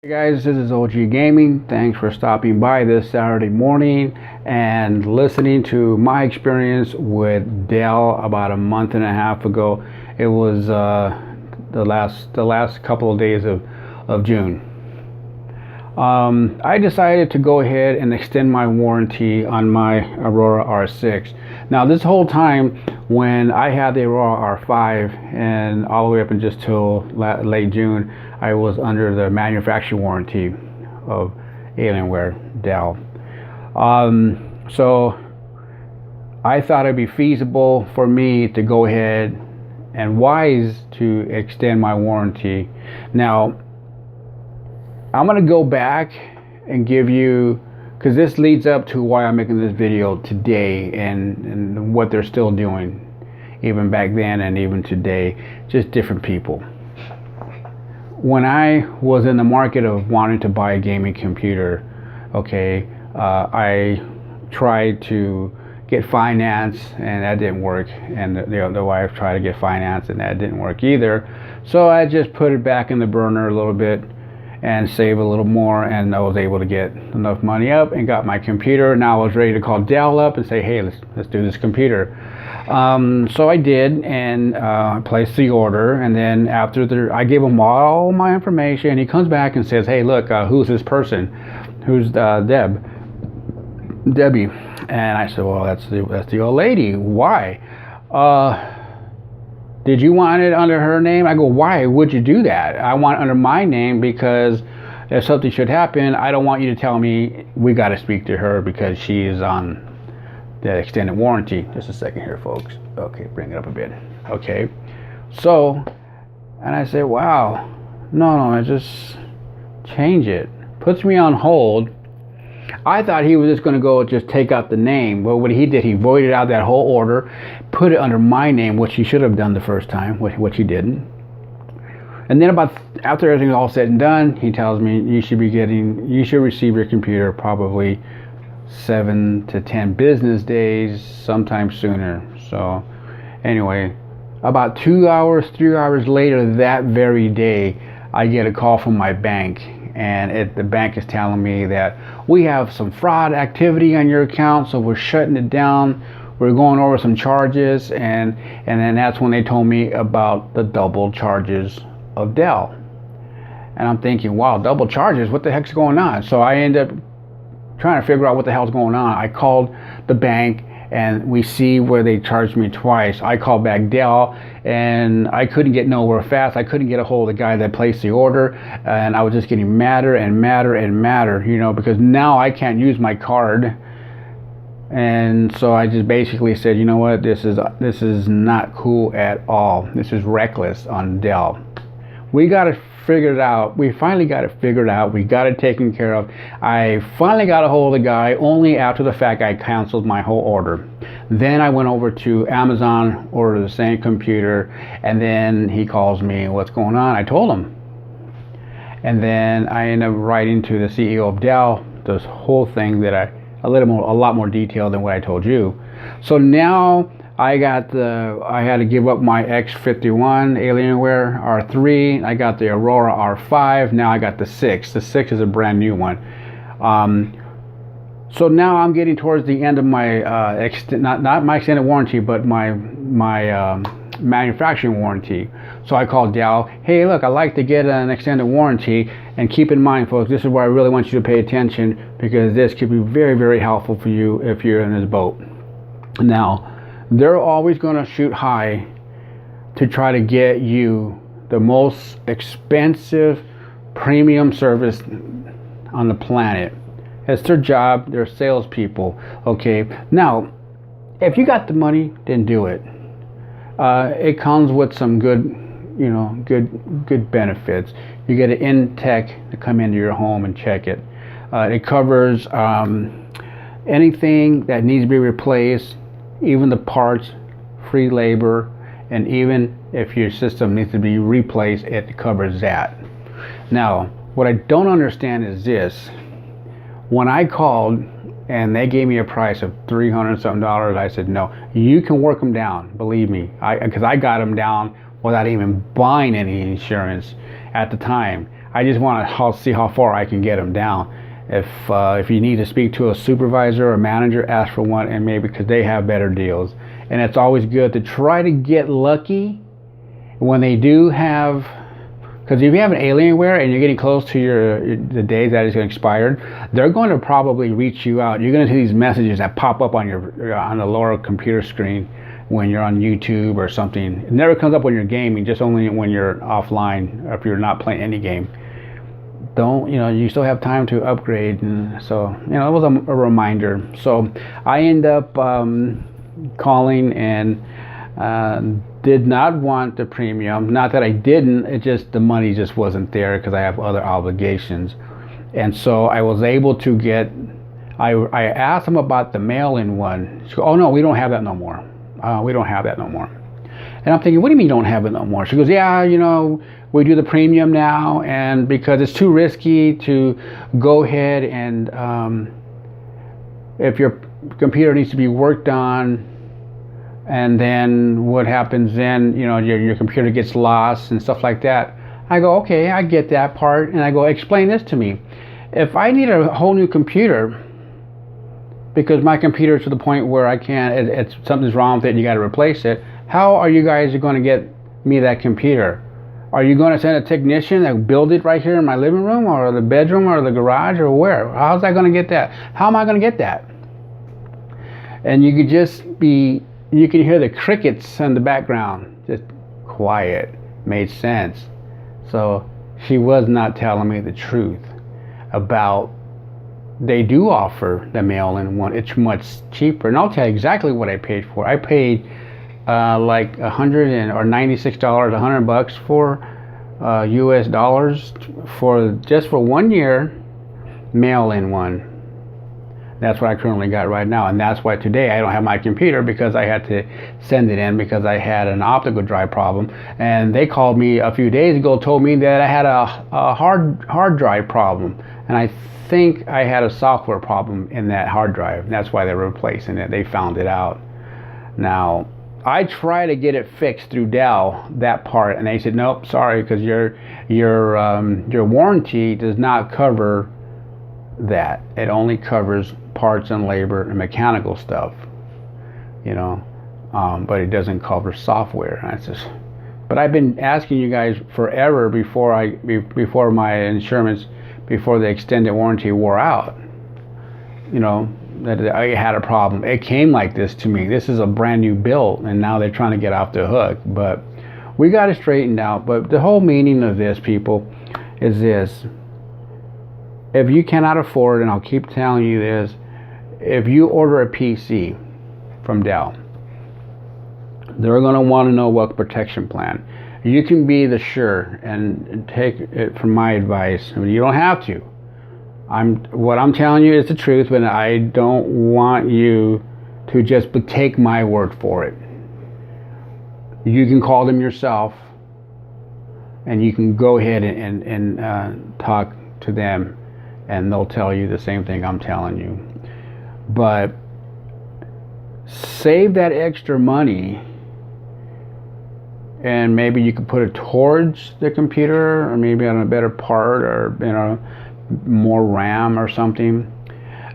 Hey guys, this is OG Gaming. Thanks for stopping by this Saturday morning and listening to my experience with Dell about a month and a half ago. It was the last couple of days of June. I decided to go ahead and extend my warranty on my Aurora R6. Now this whole time when I had the Aurora R5 and all the way up and just till late June, I was under the manufacturer warranty of Alienware Dell. So I thought it'd be feasible for me to go ahead and wise to extend my warranty. Now I'm gonna go back and give you, because this leads up to why I'm making this video today and what they're still doing, even back then and even today, just different people. When I was in the market of wanting to buy a gaming computer, okay, I tried to get finance and that didn't work, and the wife tried to get finance and that didn't work either. So I just put it back in the burner a little bit and save a little more, and I was able to get enough money up and got my computer. Now I was ready to call Dell up and say, hey, let's do this computer. So I did, and I placed the order, and then after I gave him all my information, and he comes back and says, hey, look, who's this person? Who's Debbie? And I said, well, that's the old lady. Why? Did you want it under her name? I go, why would you do that? I want it under my name because if something should happen, I don't want you to tell me we got to speak to her because she is on the extended warranty. Just a second here, folks. Okay, bring it up a bit. Okay. So, and I say, wow, no, just change it. Puts me on hold. I thought he was just going to go just take out the name, but what he did, he voided out that whole order, put it under my name, which he should have done the first time, which he didn't. And then after everything's all said and done, he tells me you should receive your computer probably 7 to 10 business days, sometime sooner. So anyway, about 2 hours, 3 hours later that very day, I get a call from my bank. And the bank is telling me that we have some fraud activity on your account, so we're shutting it down. We're going over some charges, and then that's when they told me about the double charges of Dell. And I'm thinking, wow, double charges? What the heck's going on? So I end up trying to figure out what the hell's going on. I called the bank, and we see where they charged me twice. I called back Dell, and I couldn't get nowhere fast. I couldn't get a hold of the guy that placed the order, and I was just getting madder and madder and madder, because now I can't use my card. And so I just basically said, you know what, this is not cool at all. This is reckless on Dell. We got to figure it out. We finally got it figured out. We got it taken care of. I finally got a hold of the guy only after the fact I canceled my whole order. Then I went over to Amazon, ordered the same computer, and then he calls me, what's going on? I told him. And then I ended up writing to the CEO of Dell this whole thing that a lot more detail than what I told you. So now I had to give up my X51 Alienware R3. I got the Aurora R5. Now I got the 6. The 6 is a brand new one. So now I'm getting towards the end of my not my extended warranty, but my manufacturing warranty. So I called Dell. Hey, look, I'd like to get an extended warranty. And keep in mind, folks, this is where I really want you to pay attention, because this could be very, very helpful for you if you're in this boat. Now, they're always going to shoot high to try to get you the most expensive premium service on the planet. It's their job. They're salespeople. Okay. Now, if you got the money, then do it. It comes with some good benefits. You get an in-tech to come into your home and check it. It covers anything that needs to be replaced, even the parts, free labor, and even if your system needs to be replaced, it covers that. Now, what I don't understand is this. When I called and they gave me a price of $300 something, I said, no, you can work them down, believe me, because I got them down without even buying any insurance at the time. I just want to see how far I can get them down. If you need to speak to a supervisor or manager, ask for one, and maybe because they have better deals. And it's always good to try to get lucky when they do have, because if you have an Alienware and you're getting close to the days that it's going to expire, they're going to probably reach you out. You're going to see these messages that pop up on the lower computer screen when you're on YouTube or something. It never comes up when you're gaming, just only when you're offline, or if you're not playing any game. You still have time to upgrade, and so it was a reminder. So I end up calling and did not want the premium. Not that I didn't, it just the money just wasn't there because I have other obligations. And so I was able to get, I asked them about the mail-in one. She goes, oh no, we don't have that no more. We don't have that no more. And I'm thinking, what do you mean you don't have it no more? She goes, yeah, we do the premium now, and because it's too risky to go ahead and if your computer needs to be worked on, and then what happens then, your computer gets lost and stuff like that. I go, okay, I get that part. And I go, explain this to me. If I need a whole new computer, because my computer is to the point where I can't, something's wrong with it and you got to replace it, how are you guys going to get me that computer? Are you going to send a technician that build it right here in my living room or the bedroom or the garage or where? How's I going to get that? How am I going to get that? And you could you can hear the crickets in the background, just quiet, made sense. So she was not telling me the truth about, they do offer the mail-in one. It's much cheaper, and I'll tell you exactly what I paid for. I paid like $96 $100 for US dollars just for 1 year mail-in one. That's what I currently got right now, and that's why today I don't have my computer, because I had to send it in because I had an optical drive problem. And they called me a few days ago, told me that I had a hard drive problem, and I think I had a software problem in that hard drive. That's why they're replacing it. They found it out. Now I try to get it fixed through Dell, that part, and they said nope, sorry, because your warranty does not cover that. It only covers parts and labor and mechanical stuff, but it doesn't cover software. And but I've been asking you guys forever before my insurance, before the extended warranty wore out, that I had a problem. It came like this to me. This is a brand new build, and now they're trying to get off the hook. But we got it straightened out. But the whole meaning of this, people, is this. If you cannot afford, and I'll keep telling you this, if you order a PC from Dell, they're going to want to know what protection plan. You can be the sure and take it from my advice. I mean, you don't have to. What I'm telling you is the truth, but I don't want you to just take my word for it. You can call them yourself, and you can go ahead and talk to them, and they'll tell you the same thing I'm telling you. But save that extra money, and maybe you could put it towards the computer, or maybe on a better part, or more RAM or something.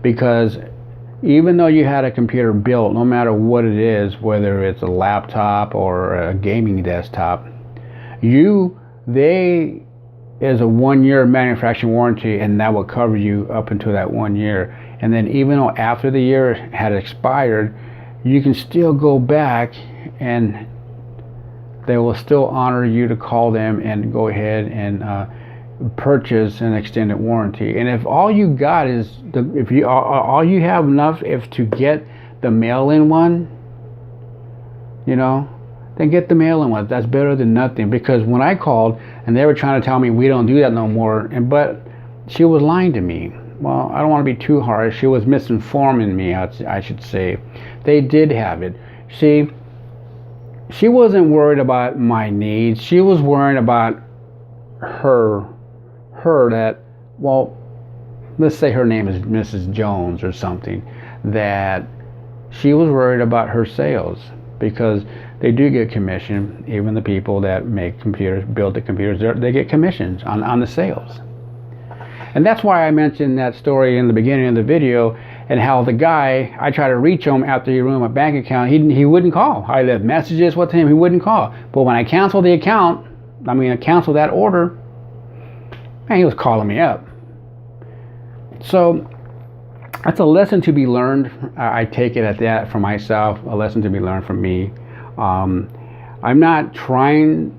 Because even though you had a computer built, no matter what it is, whether it's a laptop or a gaming desktop, they is a 1 year manufacturing warranty, and that will cover you up until that 1 year. And then even though after the year had expired, you can still go back and they will still honor you to call them and go ahead and purchase an extended warranty. And if all you got is all you have enough if to get the mail-in one, then get the mail-in one. That's better than nothing. Because when I called and they were trying to tell me we don't do that no more, but she was lying to me. Well, I don't want to be too harsh. She was misinforming me, I should say. They did have it. See, she wasn't worried about my needs. She was worried about her that, well, let's say her name is Mrs. Jones or something, that she was worried about her sales, because they do get commission. Even the people that make computers, build the computers, they get commissions on the sales. And that's why I mentioned that story in the beginning of the video, and how the guy, I tried to reach him after he ruined my bank account. He wouldn't call. I left messages with him, he wouldn't call. But when I canceled the account, I canceled that order, man, he was calling me up. So that's a lesson to be learned. I take it at that for myself, a lesson to be learned from me. I'm not trying.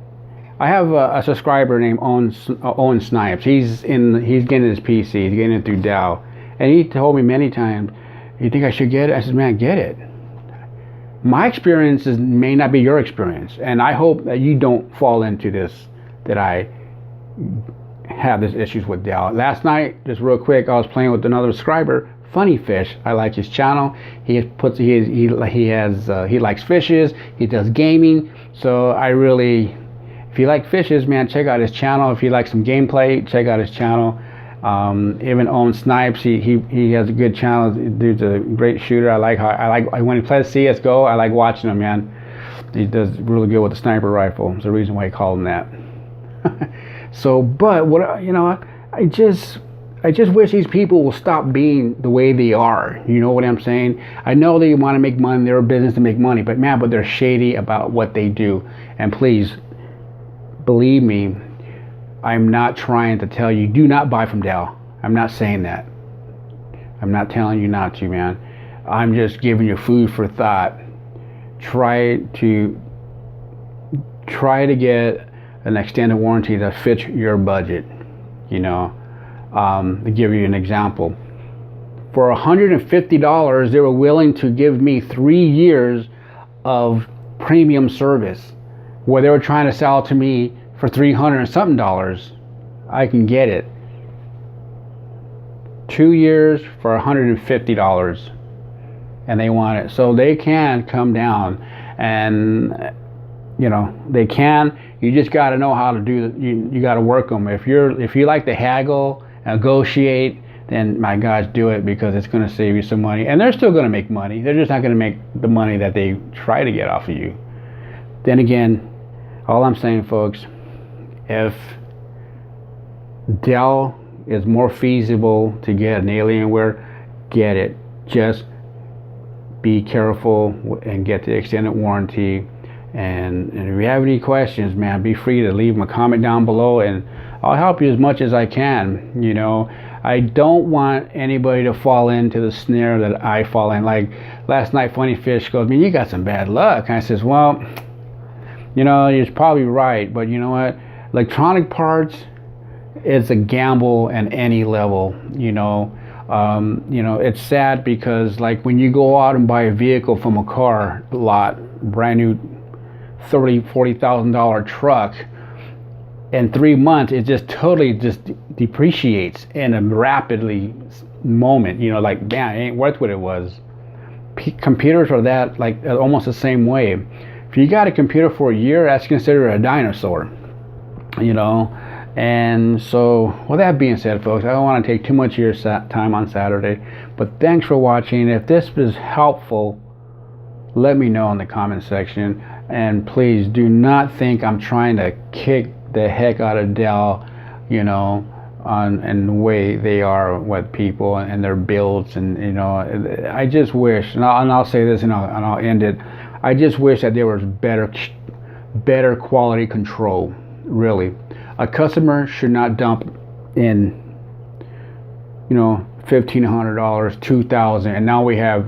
I have a subscriber named Owen Snipes. He's getting his PC. He's getting it through Dell, and he told me many times, "You think I should get it?" I said, "Man, get it." My experiences may not be your experience, and I hope that you don't fall into this. That I have these issues with Dell. Last night, just real quick, I was playing with another subscriber, Funny Fish. I like his channel. He likes fishes. He does gaming. So if you like fishes, man, check out his channel. If you like some gameplay, check out his channel. Even Owen Snipes, he has a good channel. Dude's a great shooter. I like when he plays CS:GO. I like watching him, man. He does really good with the sniper rifle. There's a reason why he called him that. So, but I just wish these people will stop being the way they are. You know what I'm saying? I know they want to make money. They're a business to make money, but they're shady about what they do. And please, believe me, I'm not trying to tell you, do not buy from Dell. I'm not saying that. I'm not telling you not to, man. I'm just giving you food for thought. Try to get an extended warranty that fits your budget. To give you an example, for $150, they were willing to give me 3 years of premium service, where they were trying to sell it to me for $300 and something dollars. I can get it. 2 years for $150, and they want it. So they can come down, and they can. You just got to know how to do it. You got to work them. If you like to haggle, negotiate, then my gosh, do it, because it's going to save you some money. And they're still going to make money. They're just not going to make the money that they try to get off of you. Then again, all I'm saying, folks, if Dell is more feasible to get an Alienware, get it. Just be careful and get the extended warranty. And if you have any questions, man, be free to leave them a comment down below, and I'll help you as much as I can. I don't want anybody to fall into the snare that I fall in. Like last night, Funny Fish goes, "Man, you got some bad luck." And I says, "Well, you're probably right, but you know what? Electronic parts is a gamble at any level. It's sad because, like, when you go out and buy a vehicle from a car lot, brand new $30,000-$40,000 truck, in 3 months it just totally depreciates in a rapidly moment. Like, man, it ain't worth what it was. Computers are that, like, almost the same way. If you got a computer for a year, that's considered a dinosaur. And so, with that being said, folks, I don't want to take too much of your time on Saturday, but thanks for watching. If this was helpful, let me know in the comment section. And please do not think I'm trying to kick the heck out of Dell, and the way they are with people and their builds. And I just wish, and I'll say this, and I'll end it. I just wish that there was better quality control. Really, a customer should not dump in, $1,500, $2,000, and now we have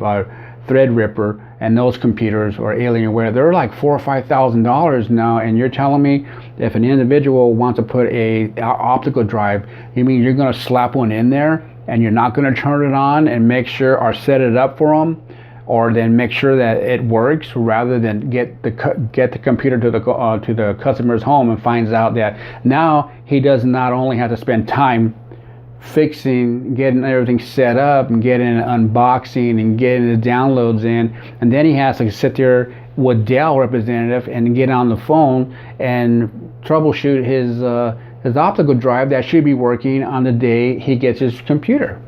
Threadripper, and those computers or Alienware, they're like $4,000 or $5,000 now. And you're telling me if an individual wants to put a optical drive, you mean you're going to slap one in there and you're not going to turn it on and make sure or set it up for them, or then make sure that it works, rather than get the computer to the customer's home and finds out that now he does not only have to spend time fixing, getting everything set up and getting an unboxing and getting the downloads in, and then he has to sit there with Dell representative and get on the phone and troubleshoot his optical drive that should be working on the day he gets his computer.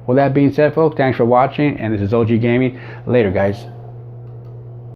With that being said, folks, thanks for watching, and this is OG Gaming. Later, guys.